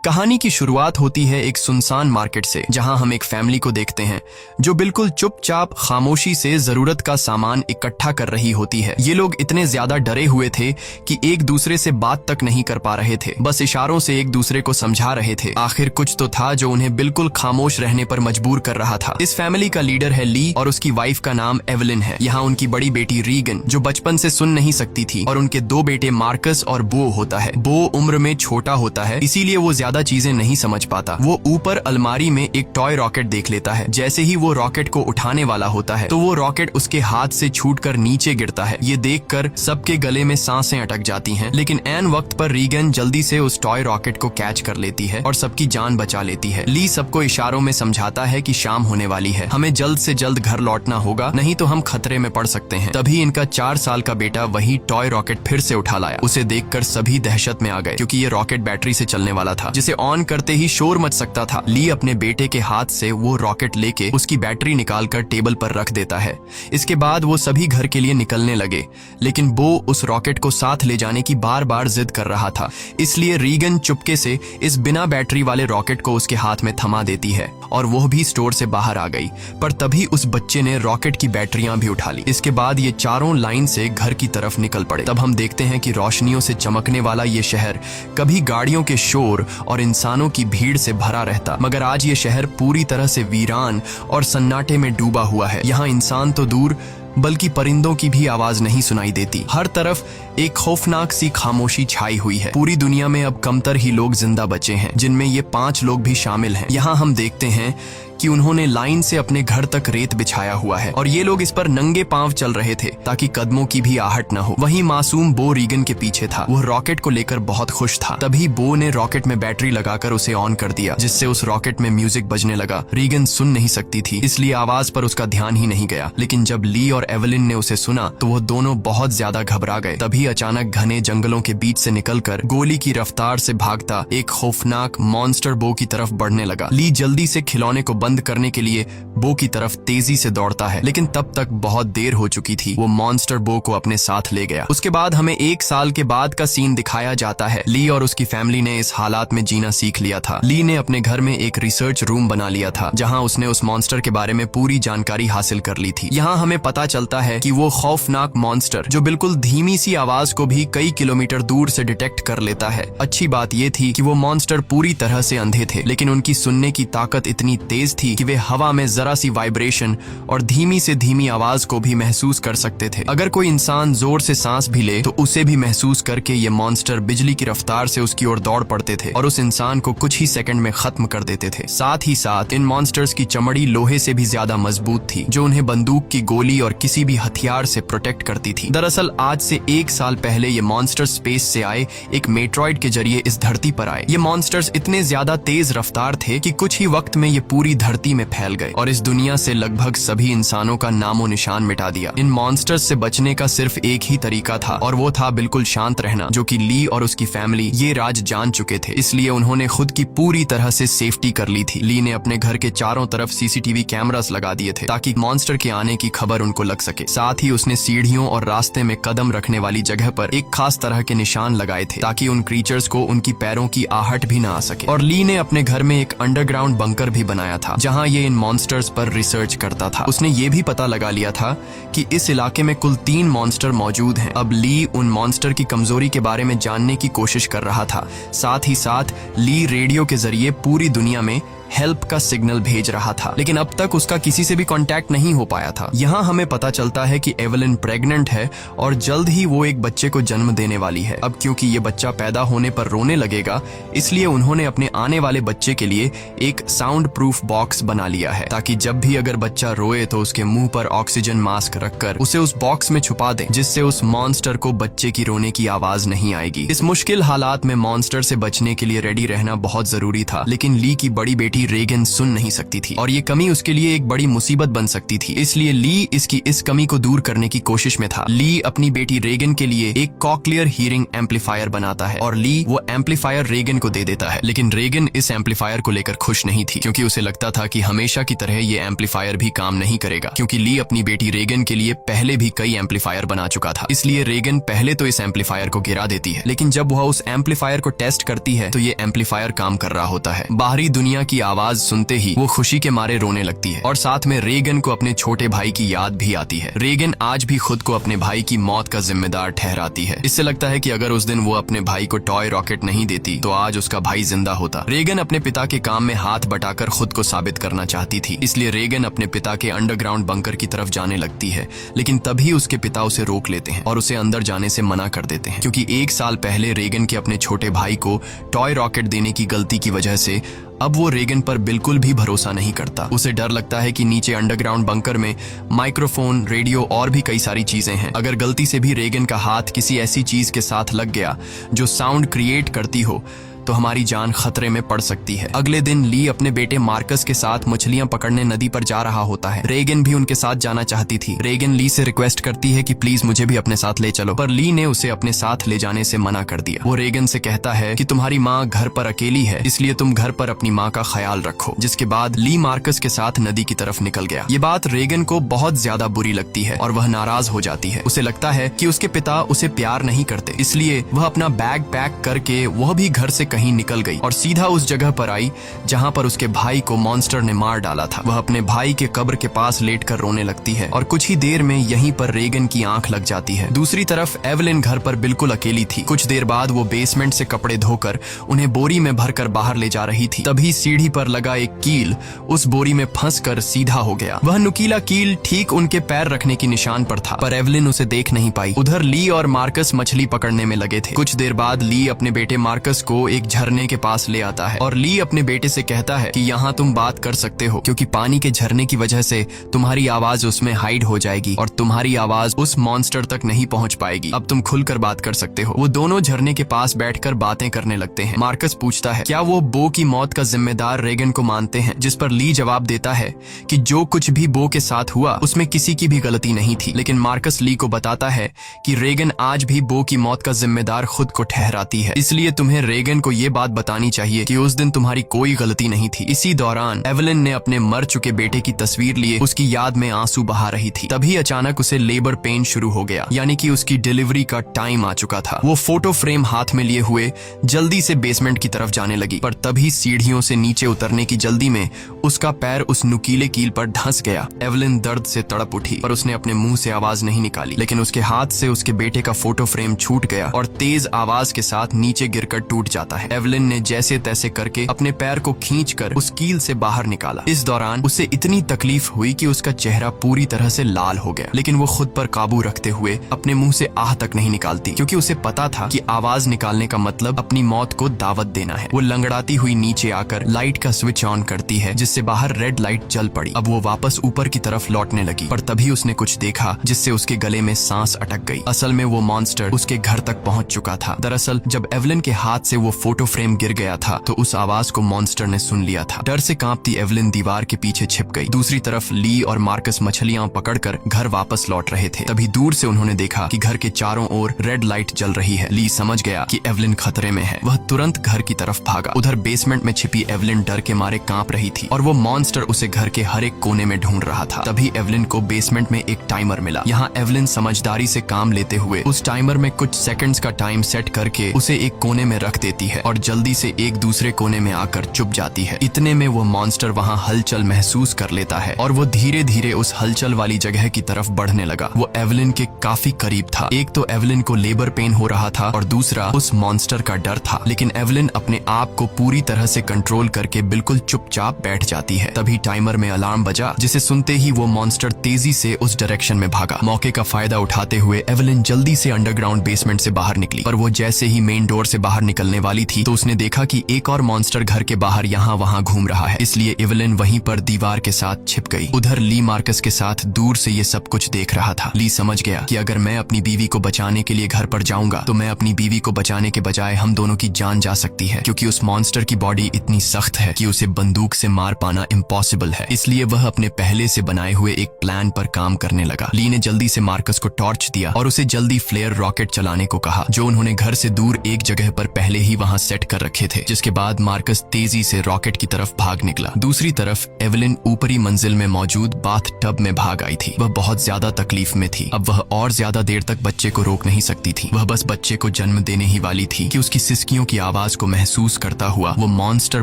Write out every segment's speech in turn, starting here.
कहानी की शुरुआत होती है एक सुनसान मार्केट से, जहां हम एक फैमिली को देखते हैं जो बिल्कुल चुपचाप खामोशी से जरूरत का सामान इकट्ठा कर रही होती है। ये लोग इतने ज्यादा डरे हुए थे कि एक दूसरे से बात तक नहीं कर पा रहे थे, बस इशारों से एक दूसरे को समझा रहे थे। आखिर कुछ तो था जो उन्हें बिल्कुल खामोश रहने पर मजबूर कर रहा था। इस फैमिली का लीडर है ली और उसकी वाइफ का नाम एवलिन है। यहाँ उनकी बड़ी बेटी रीगन जो बचपन से सुन नहीं सकती थी, और उनके दो बेटे मार्कस और बो होता है। बो उम्र में छोटा होता है, इसीलिए वो ज्यादा चीजें नहीं समझ पाता। वो ऊपर अलमारी में एक टॉय रॉकेट देख लेता है। जैसे ही वो रॉकेट को उठाने वाला होता है तो वो रॉकेट उसके हाथ से छूटकर नीचे गिरता है। ये देखकर सबके गले में सांसें अटक जाती हैं, लेकिन ऐन वक्त पर रीगन जल्दी से उस टॉय रॉकेट को कैच कर लेती है और सबकी जान बचा लेती है। ली सबको इशारों में समझाता है कि शाम होने वाली है, हमें जल्द से जल्द घर लौटना होगा, नहीं तो हम खतरे में पड़ सकते हैं। तभी इनका 4 साल का बेटा वही टॉय रॉकेट फिर से उठा लाया। उसे देखकर सभी दहशत में आ गए, क्योंकि ये रॉकेट बैटरी से चलने वाला था, जिसे ऑन करते ही शोर मच सकता था। ली अपने बेटे के हाथ से वो रॉकेट लेके उसकी बैटरी निकालकर टेबल पर रख देता है। इसके बाद वो सभी घर के लिए निकलने लगे, लेकिन बो उस रॉकेट को साथ ले जाने की बार बार जिद कर रहा था। इसलिए रीगन चुपके से इस बिना बैटरी वाले रॉकेट को उसके हाथ में थमा देती है और वो भी स्टोर से बाहर आ गई। पर तभी उस बच्चे ने रॉकेट की बैटरियां भी उठा ली। इसके बाद ये चारों लाइन से घर की तरफ निकल पड़े। तब हम देखते हैं कि रोशनियों से चमकने वाला ये शहर कभी गाड़ियों के शोर और इंसानों की भीड़ से भरा रहता, मगर आज ये शहर पूरी तरह से वीरान और सन्नाटे में डूबा हुआ है। यहाँ इंसान तो दूर बल्कि परिंदों की भी आवाज नहीं सुनाई देती। हर तरफ एक खौफनाक सी खामोशी छाई हुई है। पूरी दुनिया में अब कमतर ही लोग जिंदा बचे हैं, जिनमें ये 5 लोग भी शामिल हैं। यहाँ हम देखते हैं कि उन्होंने लाइन से अपने घर तक रेत बिछाया हुआ है और ये लोग इस पर नंगे पांव चल रहे थे ताकि कदमों की भी आहट न हो। वहीं मासूम बो रीगन के पीछे था। वो रॉकेट को लेकर बहुत खुश था। तभी बो ने रॉकेट में बैटरी लगाकर उसे ऑन कर दिया, जिससे उस रॉकेट में म्यूजिक बजने लगा। रीगन सुन नहीं सकती थी, इसलिए आवाज पर उसका ध्यान ही नहीं गया, लेकिन जब ली और एवलिन ने उसे सुना तो वो दोनों बहुत ज्यादा घबरा गए। तभी अचानक घने जंगलों के बीच से निकलकर गोली की रफ्तार से भागता एक खौफनाक मॉन्स्टर बो की तरफ बढ़ने लगा। ली जल्दी से खिलौने को बंद करने के लिए बो की तरफ तेजी से दौड़ता है, लेकिन तब तक बहुत देर हो चुकी थी। वो मॉन्स्टर बो को अपने साथ ले गया। उसके बाद हमें 1 साल के बाद का सीन दिखाया जाता है। ली और उसकी फैमिली ने इस हालात में जीना सीख लिया था। ली ने अपने घर में एक रिसर्च रूम बना लिया था, जहां उसने उस मॉन्स्टर के बारे में पूरी जानकारी हासिल कर ली थी। यहाँ हमें पता चलता है कि वो खौफनाक मॉन्स्टर जो बिल्कुल धीमी सी आवाज को भी कई किलोमीटर दूर से डिटेक्ट कर लेता है। अच्छी बात ये थी कि वो मॉन्स्टर पूरी तरह से अंधे थे, लेकिन उनकी सुनने की ताकत इतनी तेज थी कि वे हवा में जरा सी वाइब्रेशन और धीमी से धीमी आवाज को भी महसूस कर सकते थे। अगर कोई इंसान जोर से सांस भी ले तो उसे भी महसूस करके ये मॉन्स्टर बिजली की रफ्तार से उसकी ओर दौड़ पड़ते थे और उस इंसान को कुछ ही सेकंड में खत्म कर देते थे। साथ ही साथ इन मॉन्स्टर्स की चमड़ी लोहे से भी ज्यादा मजबूत थी, जो उन्हें बंदूक की गोली और किसी भी हथियार से प्रोटेक्ट करती थी। दरअसल आज से 1 साल पहले ये मॉन्स्टर स्पेस से आए एक मेट्रॉइड के जरिए इस धरती पर आए। ये मॉन्स्टर्स इतने ज्यादा तेज रफ्तार थे कि कुछ ही वक्त में ये पूरी धरती में फैल गए और इस दुनिया से लगभग सभी इंसानों का नामो निशान मिटा दिया। इन मॉन्स्टर्स से बचने का सिर्फ एक ही तरीका था, और वो था बिल्कुल शांत रहना, जो कि ली और उसकी फैमिली ये राज जान चुके थे। इसलिए उन्होंने खुद की पूरी तरह से सेफ्टी कर ली थी। ली ने अपने घर के चारों तरफ सीसीटीवी कैमरास लगा दिए थे ताकि मॉन्स्टर के आने की खबर उनको लग सके। साथ ही उसने सीढ़ियों और रास्ते में कदम रखने वाली जगह पर एक खास तरह के निशान लगाए थे ताकि उन क्रीचर्स को उनकी पैरों की आहट भी न आ सके। और ली ने अपने घर में एक अंडरग्राउंड बंकर भी बनाया था, जहाँ ये इन मॉन्स्टर्स पर रिसर्च करता था। उसने ये भी पता लगा लिया था कि इस इलाके में कुल 3 मॉन्स्टर मौजूद हैं। अब ली उन मॉन्स्टर की कमजोरी के बारे में जानने की कोशिश कर रहा था। साथ ही साथ ली रेडियो के जरिए पूरी दुनिया में हेल्प का सिग्नल भेज रहा था, लेकिन अब तक उसका किसी से भी कांटेक्ट नहीं हो पाया था। यहाँ हमें पता चलता है कि एवलिन प्रेग्नेंट है और जल्द ही वो एक बच्चे को जन्म देने वाली है। अब क्योंकि ये बच्चा पैदा होने पर रोने लगेगा, इसलिए उन्होंने अपने आने वाले बच्चे के लिए एक साउंड प्रूफ बॉक्स बना लिया है, ताकि जब भी अगर बच्चा रोए तो उसके मुंह पर ऑक्सीजन मास्क रखकर उसे उस बॉक्स में छुपा दें, जिससे उस मॉन्स्टर को बच्चे की रोने की आवाज नहीं आएगी। इस मुश्किल हालात में मॉन्स्टर से बचने के लिए रेडी रहना बहुत जरूरी था, लेकिन ली की बड़ी बेटी बेटी रेगन सुन नहीं सकती थी और ये कमी उसके लिए एक बड़ी मुसीबत बन सकती थी। इसलिए ली इसकी इस कमी को दूर करने की कोशिश में था। ली अपनी बेटी रेगन के लिए एक कॉक्लियर हीरिंग एम्पलीफायर बनाता है और ली वो एम्पलीफायर रेगन को दे देता है। लेकिन रेगन इस एम्पलीफायर को लेकर खुश नहीं थी, क्योंकि उसे लगता था कि हमेशा की तरह ये एम्पलीफायर भी काम नहीं करेगा, क्योंकि ली अपनी बेटी रेगन के लिए पहले भी कई एम्पलीफायर बना चुका था। इसलिए रेगन पहले तो इस एम्पलीफायर को गिरा देती है, लेकिन जब वह उस एम्पलीफायर को टेस्ट करती है तो ये एम्पलीफायर काम कर रहा होता है। बाहरी दुनिया की आवाज सुनते ही वो खुशी के मारे रोने लगती है और साथ में रेगन को अपने छोटे भाई की याद भी आती है। रेगन आज भी खुद को अपने भाई की मौत का जिम्मेदार ठहराती है। इससे लगता है कि अगर उस दिन वो अपने भाई को टॉय रॉकेट नहीं देती तो आज उसका भाई जिंदा होता। रेगन अपने पिता के काम में हाथ बटाकर खुद को साबित करना चाहती थी, इसलिए रेगन अपने पिता के अंडरग्राउंड बंकर की तरफ जाने लगती है, लेकिन तभी उसके पिता उसे रोक लेते हैं और उसे अंदर जाने से मना कर देते हैं, क्योंकि 1 साल पहले रेगन के अपने छोटे भाई को टॉय रॉकेट देने की गलती की वजह से अब वो रेगन पर बिल्कुल भी भरोसा नहीं करता। उसे डर लगता है कि नीचे अंडरग्राउंड बंकर में माइक्रोफोन, रेडियो और भी कई सारी चीजें हैं। अगर गलती से भी रेगन का हाथ किसी ऐसी चीज के साथ लग गया जो साउंड क्रिएट करती हो तो हमारी जान खतरे में पड़ सकती है। अगले दिन ली अपने बेटे मार्कस के साथ मछलियां पकड़ने नदी पर जा रहा होता है। रेगन भी उनके साथ जाना चाहती थी। रेगन ली से रिक्वेस्ट करती है कि प्लीज मुझे भी अपने साथ ले चलो, पर ली ने उसे अपने साथ ले जाने से मना कर दिया। वो रेगन से कहता है कि तुम्हारी माँ घर पर अकेली है, इसलिए तुम घर पर अपनी माँ का ख्याल रखो। जिसके बाद ली मार्कस के साथ नदी की तरफ निकल गया। ये बात रेगन को बहुत ज्यादा बुरी लगती है और वह नाराज हो जाती है। उसे लगता है कि उसके पिता उसे प्यार नहीं करते, इसलिए वह अपना बैग पैक करके वह भी घर से कहीं निकल गई और सीधा उस जगह पर आई जहां पर उसके भाई को मॉन्स्टर ने मार डाला था। वह अपने भाई के कब्र के पास लेटकर रोने लगती है और कुछ ही देर में यहीं पर रेगन की आंख लग जाती है। दूसरी तरफ एवलिन घर पर बिल्कुल अकेली थी। कुछ देर बाद वो बेसमेंट से कपड़े धोकर उन्हें बोरी में भरकर बाहर ले जा रही थी। तभी सीढ़ी पर लगा एक कील उस बोरी में फंसकर सीधा हो गया। वह नुकीला कील ठीक उनके पैर रखने की निशान पर था, पर एवलिन उसे देख नहीं पाई। उधर ली और मार्कस मछली पकड़ने में लगे थे। कुछ देर बाद ली अपने बेटे मार्कस को एक झरने के पास ले आता है और ली अपने बेटे से कहता है कि यहाँ तुम बात कर सकते हो, क्योंकि पानी के झरने की वजह से तुम्हारी आवाज उसमें हाइड हो जाएगी और तुम्हारी आवाज उस मॉन्स्टर तक नहीं पहुंच पाएगी। अब तुम खुलकर बात कर सकते हो। वो दोनों झरने के पास बैठकर बातें करने लगते हैं। मार्कस पूछता है क्या वो बो की मौत का जिम्मेदार रेगन को मानते हैं, जिस पर ली जवाब देता है कि जो कुछ भी बो के साथ हुआ उसमें किसी की भी गलती नहीं थी। लेकिन मार्कस ली को बताता है कि रेगन आज भी बो की मौत का जिम्मेदार खुद को ठहराती है, इसलिए तुम्हें रेगन को ये बात बतानी चाहिए कि उस दिन तुम्हारी कोई गलती नहीं थी। इसी दौरान एवलिन ने अपने मर चुके बेटे की तस्वीर लिए उसकी याद में आंसू बहा रही थी। तभी अचानक उसे लेबर पेन शुरू हो गया, यानी कि उसकी डिलीवरी का टाइम आ चुका था। वो फोटो फ्रेम हाथ में लिए हुए जल्दी से बेसमेंट की तरफ जाने लगी, पर तभी सीढ़ियों से नीचे उतरने की जल्दी में उसका पैर उस नुकीले कील पर धंस गया। एवलिन दर्द से तड़प उठी, पर उसने अपने मुंह से आवाज नहीं निकाली, लेकिन उसके हाथ से उसके बेटे का फोटो फ्रेम छूट गया और तेज आवाज के साथ नीचे गिरकर टूट जाता है। एवलिन ने जैसे तैसे करके अपने पैर को खींचकर उस कील से बाहर निकाला। इस दौरान उसे इतनी तकलीफ हुई कि उसका चेहरा पूरी तरह से लाल हो गया, लेकिन वो खुद पर काबू रखते हुए अपने मुंह से आह तक नहीं निकालती, क्योंकि उसे पता था कि आवाज निकालने का मतलब अपनी मौत को दावत देना है। वो लंगड़ाती हुई नीचे आकर लाइट का स्विच ऑन करती है, जिससे बाहर रेड लाइट जल पड़ी। अब वो वापस ऊपर की तरफ लौटने लगी, पर तभी उसने कुछ देखा जिससे उसके गले में सांस अटक गई। असल में वो मॉन्स्टर उसके घर तक पहुंच चुका था। दरअसल जब एवलिन के हाथ से वो फोटो फ्रेम गिर गया था तो उस आवाज को मॉन्स्टर ने सुन लिया था। डर से कांपती एवलिन दीवार के पीछे छिप गई। दूसरी तरफ ली और मार्कस मछलियां पकड़कर घर वापस लौट रहे थे। तभी दूर से उन्होंने देखा कि घर के चारों ओर रेड लाइट जल रही है। ली समझ गया कि एवलिन खतरे में है। वह तुरंत घर की तरफ भागा। उधर बेसमेंट में छिपी एवलिन डर के मारे कांप रही थी और वो मॉन्स्टर उसे घर के हर एक कोने में ढूंढ रहा था। तभी एवलिन को बेसमेंट में एक टाइमर मिला। यहाँ एवलिन समझदारी से काम लेते हुए उस टाइमर में कुछ सेकंड्स का टाइम सेट करके उसे एक कोने में रख देती है और जल्दी से एक दूसरे कोने में आकर चुप जाती है। इतने में वो मॉन्स्टर वहाँ हलचल महसूस कर लेता है और वो धीरे धीरे उस हलचल वाली जगह की तरफ बढ़ने लगा। वो एवलिन के काफी करीब था। एक तो एवलिन को लेबर पेन हो रहा था और दूसरा उस मॉन्स्टर का डर था, लेकिन एवलिन अपने आप को पूरी तरह से कंट्रोल करके बिल्कुल चुपचाप बैठ जाती है। तभी टाइमर में अलार्म बजा, जिसे सुनते ही वो मॉन्स्टर तेजी से उस डायरेक्शन में भागा। मौके का फायदा उठाते हुए एवलिन जल्दी से अंडरग्राउंड बेसमेंट से बाहर निकली, पर वो जैसे ही मेन डोर से बाहर निकलने वाली थी तो उसने देखा कि एक और मॉन्स्टर घर के बाहर यहाँ वहाँ घूम रहा है। इसलिए एवलिन वहीं पर दीवार के साथ छिप गई। उधर ली मार्कस के साथ दूर से ये सब कुछ देख रहा था। ली समझ गया कि अगर मैं अपनी बीवी को बचाने के लिए घर पर जाऊंगा तो मैं अपनी बीवी को बचाने के बजाय हम दोनों की जान जा सकती है, क्योंकि उस मॉन्स्टर की बॉडी इतनी सख्त है कि उसे बंदूक से मार पाना इम्पॉसिबल है। इसलिए वह अपने पहले से बनाए हुए एक प्लान पर काम करने लगा। ली ने जल्दी से मार्कस को टॉर्च दिया और उसे जल्दी फ्लेयर रॉकेट चलाने को कहा, जो उन्होंने घर से दूर एक जगह पर पहले ही वहां सेट कर रखे थे। जिसके बाद मार्कस तेजी से रॉकेट की तरफ भाग निकला। दूसरी तरफ एवलिन ऊपरी मंजिल में मौजूद बाथ टब में भाग आई थी। वह बहुत ज्यादा तकलीफ में थी। अब वह और ज्यादा देर तक बच्चे को रोक नहीं सकती थी। वह बस बच्चे को जन्म देने ही वाली थी कि उसकी सिसकियों की आवाज को महसूस करता हुआ वो मॉन्स्टर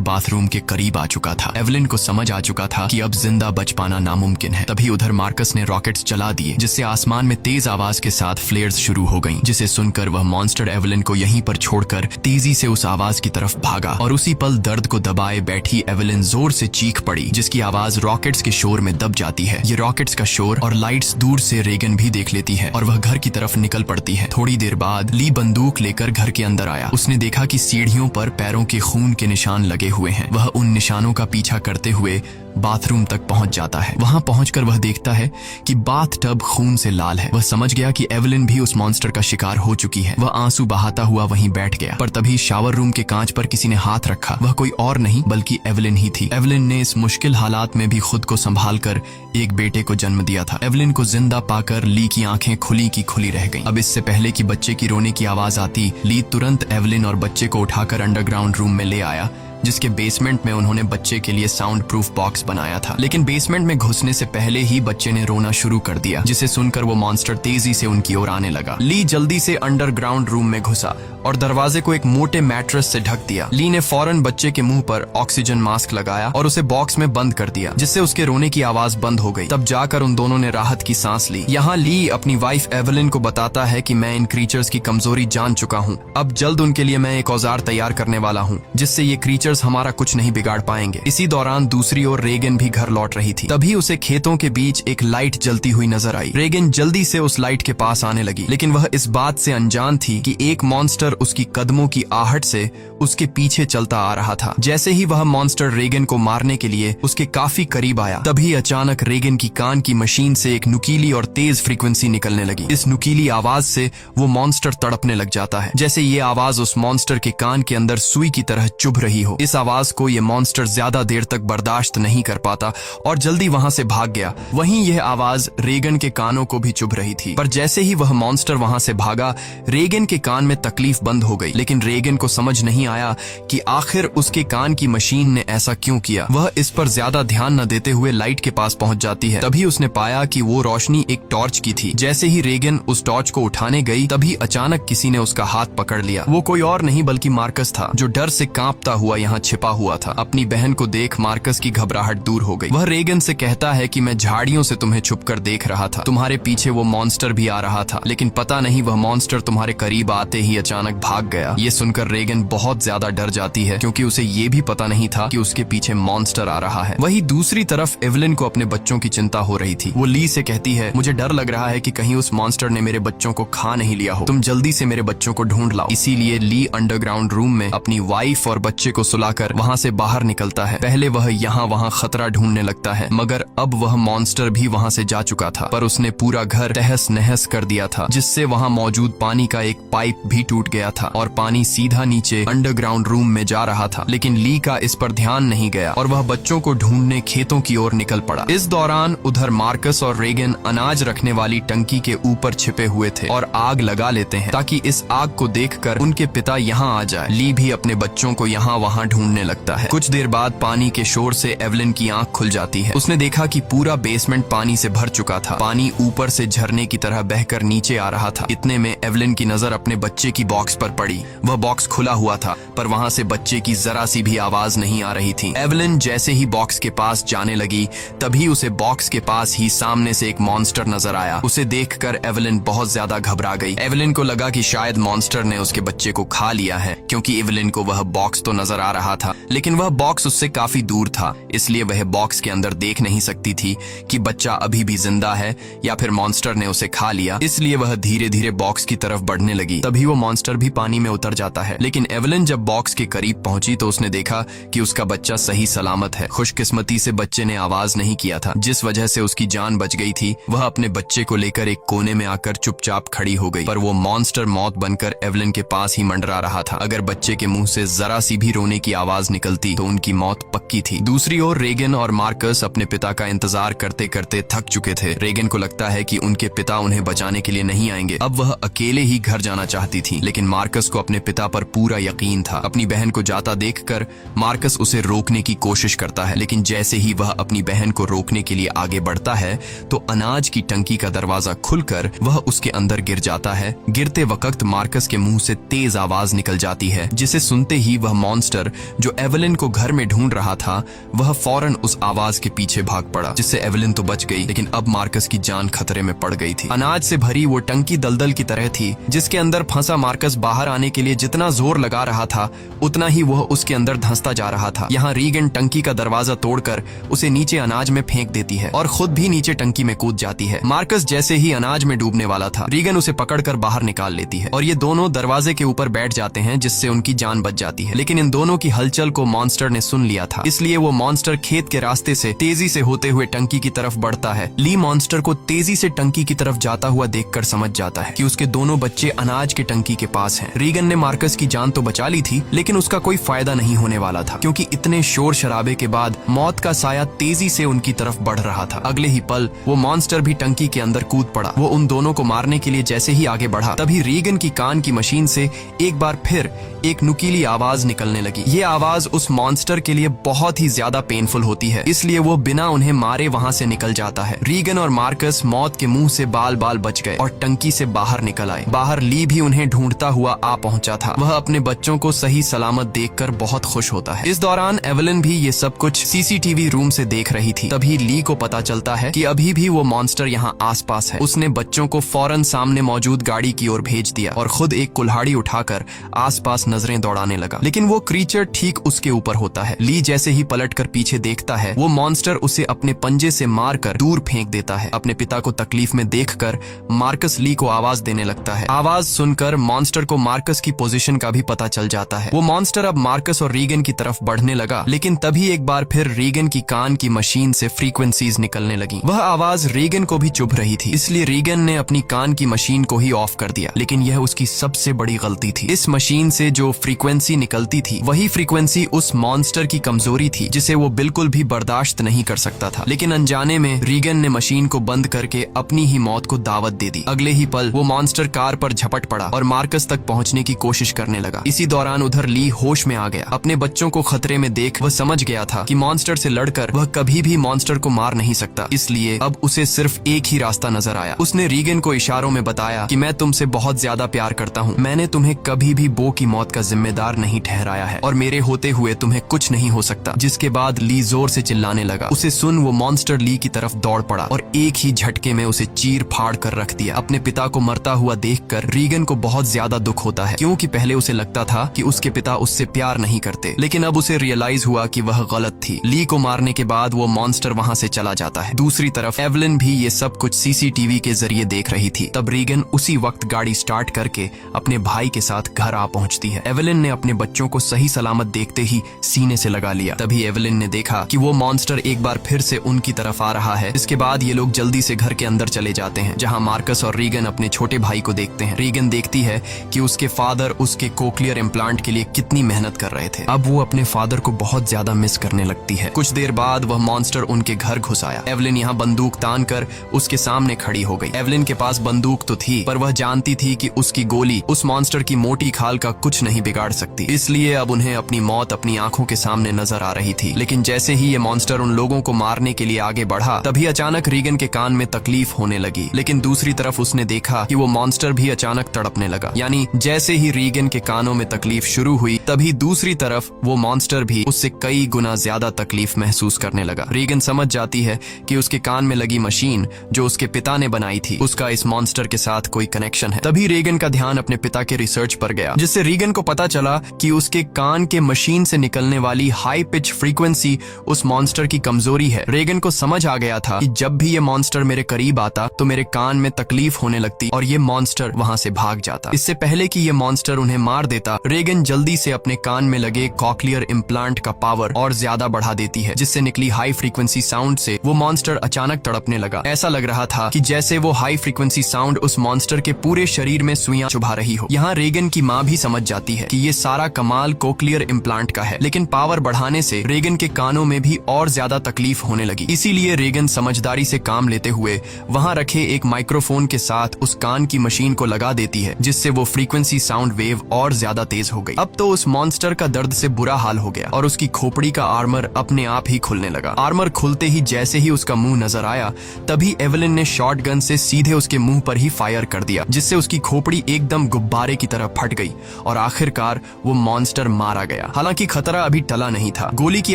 बाथरूम के करीब आ चुका था। एवलिन को समझ आ चुका था कि अब जिंदा बच पाना नामुमकिन है। तभी उधर मार्कस ने रॉकेट्स चला दिए, जिससे आसमान में तेज आवाज के साथ फ्लेयर्स शुरू हो गईं, जिसे सुनकर वह मॉन्स्टर एवलिन को यहीं पर छोड़कर तेजी से उस आवाज की तरफ भागा। और उसी पल दर्द को दबाए बैठी एवलिन जोर से चीख पड़ी, जिसकी आवाज रॉकेट्स के शोर में दब जाती है। ये रॉकेट्स का शोर और लाइट्स दूर से रेगन भी देख लेती है और वह घर की तरफ निकल पड़ती है। थोड़ी देर बाद ली बंदूक लेकर घर के अंदर आया। उसने देखा कि सीढ़ियों पर पैरों के खून के निशान लगे हुए हैं। वह उन निशानों का पीछा करते हुए बाथरूम तक पहुंच जाता है। वहां पहुंचकर वह देखता है कि बाथ टब खून से लाल है। वह समझ गया कि एवलिन भी उस मॉन्स्टर का शिकार हो चुकी है। वह आंसू बहाता हुआ वहीं बैठ गया, पर तभी शावर रूम के कांच पर किसी ने हाथ रखा। वह कोई और नहीं बल्कि एवलिन ही थी। एवलिन ने इस मुश्किल हालात में भी खुद को संभाल कर एक बेटे को जन्म दिया था। एवलिन को जिंदा पाकर ली की आंखें खुली की खुली रह गईं। अब इससे पहले कि बच्चे की रोने की आवाज आती, ली तुरंत एवलिन और बच्चे को उठाकर अंडरग्राउंड रूम में ले आया, जिसके बेसमेंट में उन्होंने बच्चे के लिए साउंड प्रूफ बॉक्स बनाया था। लेकिन बेसमेंट में घुसने से पहले ही बच्चे ने रोना शुरू कर दिया, जिसे सुनकर वो मॉन्स्टर तेजी से उनकी ओर आने लगा। ली जल्दी से अंडरग्राउंड रूम में घुसा और दरवाजे को एक मोटे मैट्रेस से ढक दिया। ली ने फौरन बच्चे के मुंह पर ऑक्सीजन मास्क लगाया और उसे बॉक्स में बंद कर दिया, जिससे उसके रोने की आवाज बंद हो गई। तब जाकर उन दोनों ने राहत की सांस ली। यहाँ ली अपनी वाइफ एवलिन को बताता है कि मैं इन क्रीचर्स की कमजोरी जान चुका हूँ। अब जल्द उनके लिए मैं एक औजार तैयार करने वाला हूँ, जिससे ये क्रीचर्स हमारा कुछ नहीं बिगाड़ पाएंगे। इसी दौरान दूसरी ओर रेगन भी घर लौट रही थी। तभी उसे खेतों के बीच एक लाइट जलती हुई नजर आई। रेगन जल्दी से उस लाइट के पास आने लगी, लेकिन वह इस बात से अनजान थी कि एक मॉन्स्टर उसकी कदमों की आहट से उसके पीछे चलता आ रहा था। जैसे ही वह मॉन्स्टर रेगन को मारने के लिए उसके काफी करीब आया, तभी अचानक रेगन की कान की मशीन से एक नुकीली और तेज फ्रीक्वेंसी निकलने लगी। इस नुकीली आवाज से वो मॉन्स्टर तड़पने लग जाता है, जैसे ये आवाज उस मॉन्स्टर के कान के अंदर सुई की तरह चुभ रही हो। इस आवाज को ये मॉन्स्टर ज्यादा देर तक बर्दाश्त नहीं कर पाता और जल्दी वहां से भाग गया। वहीं यह आवाज रेगन के कानों को भी चुभ रही थी, पर जैसे ही वह मॉन्स्टर वहां से भागा, रेगन के कान में तकलीफ बंद हो गई। लेकिन रेगन को समझ नहीं आया कि आखिर उसके कान की मशीन ने ऐसा क्यों किया। वह इस पर ज्यादा ध्यान न देते हुए लाइट के पास पहुंच जाती है। तभी उसने पाया कि वो रोशनी एक टॉर्च की थी। जैसे ही रेगन उस टॉर्च को उठाने गई, तभी अचानक किसी ने उसका हाथ पकड़ लिया। वो कोई और नहीं बल्कि मार्कस था, जो डर से कांपता हुआ यहाँ छिपा हुआ था। अपनी बहन को देख मार्कस की घबराहट दूर हो गई। वह रेगन से कहता है कि मैं झाड़ियों से तुम्हें छुपकर देख रहा था। तुम्हारे पीछे वो मॉन्स्टर भी आ रहा था, लेकिन पता नहीं वह मॉन्स्टर तुम्हारे करीब आते ही अचानक भाग गया। ये सुनकर रेगन बहुत ज्यादा डर जाती है, क्योंकि उसे ये भी पता नहीं था कि उसके पीछे मॉन्स्टर आ रहा है। वही दूसरी तरफ एवलिन को अपने बच्चों की चिंता हो रही थी। वो ली से कहती है, मुझे डर लग रहा है कि कहीं उस मॉन्स्टर ने मेरे बच्चों को खा नहीं लिया हो। तुम जल्दी से मेरे बच्चों को ढूंढ लाओ। इसीलिए ली अंडरग्राउंड रूम में अपनी वाइफ और बच्चे को सुलाकर वहाँ से बाहर निकलता है। पहले वह यहाँ वहाँ खतरा ढूंढने लगता है, मगर अब वह मॉन्स्टर भी वहाँ से जा चुका था। पर उसने पूरा घर तहस नहस कर दिया था, जिससे वहाँ मौजूद पानी का एक पाइप भी टूट गया था और पानी सीधा नीचे अंडरग्राउंड रूम में जा रहा था। लेकिन ली का इस पर ध्यान नहीं गया और वह बच्चों को ढूंढने खेतों की ओर निकल पड़ा। इस दौरान उधर मार्कस और रेगन अनाज रखने वाली टंकी के ऊपर छिपे हुए थे और आग लगा लेते हैं, ताकि इस आग को देखकर उनके पिता यहाँ आ जाए। ली भी अपने बच्चों को यहाँ वहाँ ढूंढने लगता है। कुछ देर बाद पानी के शोर से एवलिन की आंख खुल जाती है। उसने देखा कि पूरा बेसमेंट पानी से भर चुका था। पानी ऊपर से झरने की तरह बहकर नीचे आ रहा था। इतने में एवलिन की नजर अपने बच्चे की बॉक्स पर पड़ी। वह बॉक्स खुला हुआ था, पर वहाँ से बच्चे की जरा सी भी आवाज नहीं आ रही थी। एवलिन जैसे ही बॉक्स के पास जाने लगी, तभी उसे बॉक्स के पास ही सामने से एक मॉन्स्टर नजर आया। उसे देखकर एवलिन बहुत ज्यादा घबरा गई। एवलिन को लगा कि शायद मॉन्स्टर ने उसके बच्चे को खा लिया है, क्योंकि एवलिन को वह बॉक्स तो नजर आ रहा था, लेकिन वह बॉक्स उससे काफी दूर था, इसलिए वह बॉक्स के अंदर देख नहीं सकती थी कि बच्चा अभी भी जिंदा है या फिर मॉन्स्टर ने उसे खा लिया। इसलिए वह धीरे धीरे बॉक्स की तरफ बढ़ने लगी। तभी वो मॉन्स्टर भी पानी में उतर जाता है। लेकिन एवलिन जब बॉक्स के करीब पहुंची तो उसने देखा कि उसका बच्चा सही सलामत है। खुशकिस्मती से बच्चे ने आवाज नहीं किया था, जिस वजह से उसकी जान बच गई थी। वह अपने बच्चे को लेकर एक कोने में आकर चुपचाप खड़ी हो गई, पर वो मॉन्स्टर मौत बनकर एवलिन के पास ही मंडरा रहा था। अगर बच्चे के मुंह से जरा सी भी रोने की आवाज निकलती तो उनकी मौत पक्की थी। दूसरी ओर रेगन और मार्कस अपने पिता का इंतजार करते करते थक चुके थे। रेगन को लगता है कि उनके पिता उन्हें बचाने के लिए नहीं आएंगे। अब वह अकेले ही घर जाना चाहती थी, लेकिन मार्कस को अपने पिता पर पूरा यकीन था। अपनी बहन को जाता देखकर मार्कस उसे रोकने की कोशिश करता है, लेकिन जैसे ही वह अपनी बहन को रोकने के लिए आगे बढ़ता है तो अनाज की टंकी का दरवाजा खुलकर वह उसके अंदर गिर जाता है। गिरते वक्त मार्कस के मुंह से तेज आवाज निकल जाती है, जिसे सुनते ही वह मॉन्स्टर जो एवलिन को घर में ढूंढ रहा था वह फौरन उस आवाज के पीछे भाग पड़ा, जिससे एवलिन तो बच गई, लेकिन अब मार्कस की जान खतरे में पड़ गई थी। अनाज से भरी वो टंकी दलदल की तरह थी, जिसके अंदर फंसा मार्कस बाहर आने के लिए जितना जोर लगा रहा था उतना ही वह उसके अंदर धंसता जा रहा था। यहाँ रीगन टंकी का दरवाजा तोड़कर उसे नीचे अनाज में फेंक देती है और खुद भी नीचे टंकी में कूद जाती है। मार्कस जैसे ही अनाज में डूबने वाला था, रीगन उसे पकड़कर बाहर निकाल लेती है और ये दोनों दरवाजे के ऊपर बैठ जाते हैं, जिससे उनकी जान बच जाती है। लेकिन इन दोनों की हलचल को मॉन्स्टर ने सुन लिया था, इसलिए वो मॉन्स्टर खेत के रास्ते से तेजी से होते हुए टंकी की तरफ बढ़ता है। ली मॉन्स्टर को तेजी से टंकी की तरफ जाता हुआ देखकर समझ जाता है कि उसके दोनों बच्चे अनाज के टंकी के पास हैं। रीगन ने मार्कस की जान तो बचा ली थी, लेकिन उसका कोई फायदा नहीं होने वाला था, क्योंकि इतने शोर शराबे के बाद मौत का साया तेजी से उनकी तरफ बढ़ रहा था। अगले ही पल वो मॉन्स्टर भी टंकी के अंदर कूद पड़ा। वो उन दोनों को मारने के लिए जैसे ही आगे बढ़ा, तभी रीगन की कान की मशीन से एक बार फिर एक नुकीली आवाज निकलने लगी। ये आवाज उस मॉन्स्टर के लिए बहुत ही ज्यादा पेनफुल होती है, इसलिए वो बिना उन्हें मारे वहां से निकल जाता है। रीगन और मार्कस मौत के मुंह से बाल बाल बच गए और टंकी से बाहर निकल आए। बाहर ली भी उन्हें ढूंढता हुआ आ पहुंचा था। वह अपने बच्चों को सही सलामत देखकर बहुत खुश होता है। इस दौरान एवलिन भी ये सब कुछ सीसीटीवी रूम से देख रही थी। तभी ली को पता चलता है कि अभी भी वो मॉन्स्टर यहाँ आसपास है। उसने बच्चों को फौरन सामने मौजूद गाड़ी की ओर भेज दिया और खुद एक कुल्हाड़ी उठाकर आसपास नजरें दौड़ाने लगा, लेकिन वो क्रीचर ठीक उसके ऊपर होता है। ली जैसे ही पलटकर पीछे देखता है, वो मॉन्स्टर उसे अपने पंजे से मारकर दूर फेंक देता है। अपने पिता को तकलीफ में देखकर मार्कस ली को आवाज देने लगता है। आवाज सुनकर मॉन्स्टर को मार्कस की पोजीशन का भी पता चल जाता है। वो मॉन्स्टर अब मार्कस और रीगन की तरफ बढ़ने लगा, लेकिन तभी एक बार फिर रीगन की कान की मशीन से फ्रीक्वेंसीज निकलने लगी। वह आवाज रीगन को भी चुभ रही थी, इसलिए रीगन ने अपनी कान की मशीन को ही ऑफ कर दिया, लेकिन यह उसकी सबसे बड़ी गलती थी। इस मशीन से जो फ्रीक्वेंसी निकलती थी वही फ्रीक्वेंसी उस मॉन्स्टर की कमजोरी थी, जिसे वो बिल्कुल भी बर्दाश्त नहीं कर सकता था। लेकिन अनजाने में रीगन ने मशीन को बंद करके अपनी ही मौत को दावत दे दी। अगले ही पल वो मॉन्स्टर कार पर झपट पड़ा और मार्कस तक पहुंचने की कोशिश करने लगा। इसी दौरान उधर ली होश में आ गया। अपने बच्चों को खतरे में देख वह समझ गया था कि मॉन्स्टर से लड़कर वह कभी भी मॉन्स्टर को मार नहीं सकता, इसलिए अब उसे सिर्फ एक ही रास्ता नजर आया। उसने रीगन को इशारों में बताया कि मैं तुमसे बहुत ज्यादा प्यार करता हूँ। मैंने तुम्हें कभी भी बो की मौत का जिम्मेदार नहीं ठहराया है और मेरे होते हुए तुम्हें कुछ नहीं हो सकता। जिसके बाद ली जोर से चिल्लाने लगा। उसे सुन वो मॉन्स्टर ली की तरफ दौड़ पड़ा और एक ही झटके में उसे चीर फाड़ कर रख दिया। अपने पिता को मरता हुआ देखकर रीगन को बहुत ज्यादा दुख होता है, क्योंकि पहले उसे लगता था कि उसके पिता उससे प्यार नहीं करते, लेकिन अब उसे रियलाइज हुआ कि वह गलत थी। ली को मारने के बाद वो मॉन्स्टर वहां से चला जाता है। दूसरी तरफ एवलिन भी ये सब कुछ सीसीटीवी के जरिए देख रही थी। तब रीगन उसी वक्त गाड़ी स्टार्ट करके अपने भाई के साथ घर आ पहुंचती है। एवलिन ने अपने बच्चों को सही सलामत देखते ही सीने से लगा लिया। तभी एवलिन ने देखा कि वो मॉन्स्टर एक बार फिर से उनकी तरफ आ रहा है। इसके बाद ये लोग जल्दी से घर के अंदर चले जाते हैं, जहां मार्कस और रीगन अपने छोटे भाई को देखते हैं। रीगन देखती है कि उसके फादर उसके कोक्लियर इम्प्लांट के लिए कितनी मेहनत कर रहे थे। अब वो अपने फादर को बहुत ज्यादा मिस करने लगती है। कुछ देर बाद वह मॉन्स्टर उनके घर घुस आया। एवलिन यहाँ बंदूक तान कर उसके सामने खड़ी हो गई। एवलिन के पास बंदूक तो थी, पर वह जानती थी कि उसकी गोली उस मॉन्स्टर की मोटी खाल का कुछ नहीं बिगाड़ सकती, इसलिए अब उन्हें अपनी मौत अपनी आंखों के सामने नजर आ रही थी। लेकिन जैसे ही ये मॉन्स्टर उन लोगों को मारने के लिए आगे बढ़ा, तभी अचानक रीगन के कान में तकलीफ होने लगी। लेकिन दूसरी तरफ उसने देखा कि वो मॉन्स्टर भी अचानक तड़पने लगा। यानी जैसे ही रीगन के कानों में तकलीफ शुरू हुई, तभी दूसरी तरफ वो मॉन्स्टर भी उससे कई गुना ज्यादा तकलीफ महसूस करने लगा। रीगन समझ जाती है कि उसके कान में लगी मशीन जो उसके पिता ने बनाई थी, उसका इस मॉन्स्टर के साथ कोई कनेक्शन है। तभी रीगन का ध्यान अपने पिता के रिसर्च पर गया, जिससे रीगन को पता चला कि उसके कान कारण के मशीन से निकलने वाली हाई पिच फ्रीक्वेंसी उस मॉन्स्टर की कमजोरी है। रेगन को समझ आ गया था कि जब भी ये मॉन्स्टर मेरे करीब आता तो मेरे कान में तकलीफ होने लगती और ये मॉन्स्टर वहां से भाग जाता। इससे पहले कि ये मॉन्स्टर उन्हें मार देता, रेगन जल्दी से अपने कान में लगे कॉक्लियर इम्प्लांट का पावर और ज्यादा बढ़ा देती है, जिससे निकली हाई फ्रीक्वेंसी साउंड से वो मॉन्स्टर अचानक तड़पने लगा। ऐसा लग रहा था कि जैसे वो हाई फ्रीक्वेंसी साउंड उस मॉन्स्टर के पूरे शरीर में सुइयां चुभा रही हो। यहाँ रेगन की माँ भी समझ जाती है कि ये सारा कमाल कोक्लियर इम्प्लांट का है, लेकिन पावर बढ़ाने से रेगन के कानों में भी और ज्यादा तकलीफ होने लगी। इसीलिए रेगन समझदारी से काम लेते हुए वहाँ रखे एक माइक्रोफोन के साथ उस कान की मशीन को लगा देती है, जिससे वो फ्रीक्वेंसी साउंड वेव और ज्यादा तेज हो गई। अब तो उस मॉन्स्टर का दर्द से बुरा हाल हो गया और उसकी खोपड़ी का आर्मर अपने आप ही खुलने लगा। आर्मर खुलते ही जैसे ही उसका मुंह नजर आया, तभी एवेलिन ने शॉटगन से सीधे उसके मुंह पर ही फायर कर दिया, जिससे उसकी खोपड़ी एकदम गुब्बारे की तरह फट गई और आखिरकार वो मॉन्स्टर मारा गया। हालांकि खतरा अभी टला नहीं था। गोली की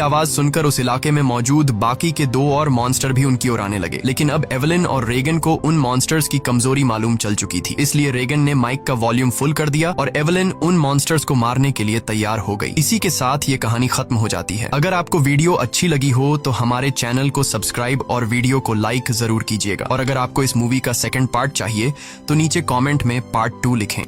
आवाज सुनकर उस इलाके में मौजूद बाकी के 2 और मॉन्स्टर भी उनकी ओर आने लगे, लेकिन अब एवेलिन और रेगन को उन मॉन्स्टर्स की कमजोरी मालूम चल चुकी थी। इसलिए रेगन ने माइक का वॉल्यूम फुल कर दिया और एवेलिन उन मॉन्स्टर्स को मारने के लिए तैयार हो गई। इसी के साथ ये कहानी खत्म हो जाती है। अगर आपको वीडियो अच्छी लगी हो तो हमारे चैनल को सब्सक्राइब और वीडियो को लाइक जरूर कीजिएगा। और अगर आपको इस मूवी का सेकंड पार्ट चाहिए तो नीचे कमेंट में पार्ट 2 लिखें।